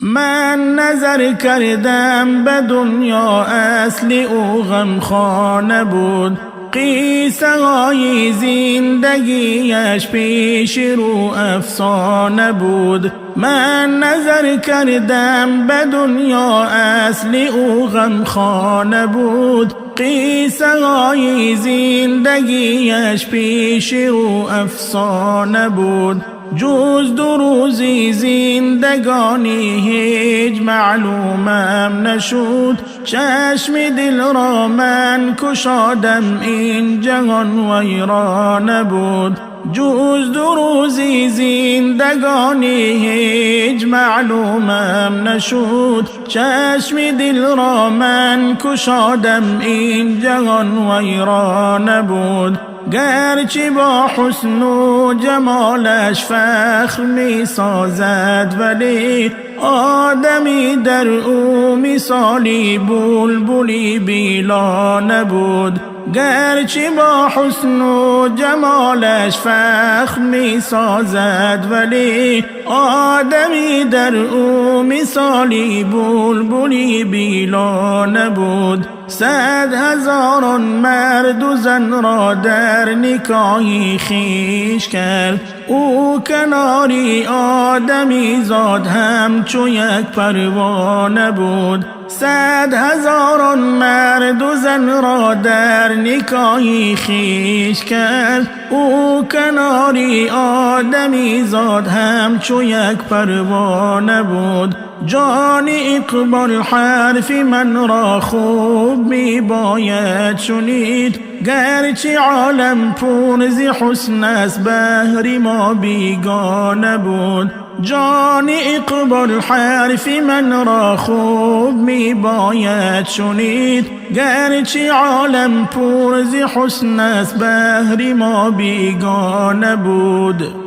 من نظر کردم به دنیا، اصلی او غمخانه بود. قصه های زندگیش پیش رو افسانه بود. من نظر کردم به دنیا، اصلی او غمخانه بود. قصه های زندگیش پیش رو افسانه بود. جز 2 روزی زندگانی هیچ معلومم نشد. چشم دل را من کشادم، این جهان ویرانه بود. جز 2 روزی زندگانی هیچ معلومم نشد. چشم دل را من کشادم، این جهان ویرانه بود. گرچه با حسن و جمالش فخر می سازد، ولی آدمی در او مثالی بلبلی بیلانه بود. گرچه با حسن و جمالش فخر می سازد، ولی آدمی در او مثالی بلبلی بیلانه بود. 100,000 مرد و زن را در نکاحی خویش کرد. او کناری آدمی زاد همچو یک پروانه بود. 100,000 مرد و زن را در نکاحی خویش کرد. او کناری آدمی زاد همچو یک پروانه بود. جان اقبال حرف من را خوب می باید شنید. گرچه عالم پر ز حسن است، بهر ما بیگانه بود. جان اقبال حرف من را خوب می باید شنید. گرچه عالم پر ز حسن است، بهر ما بیگانه بود.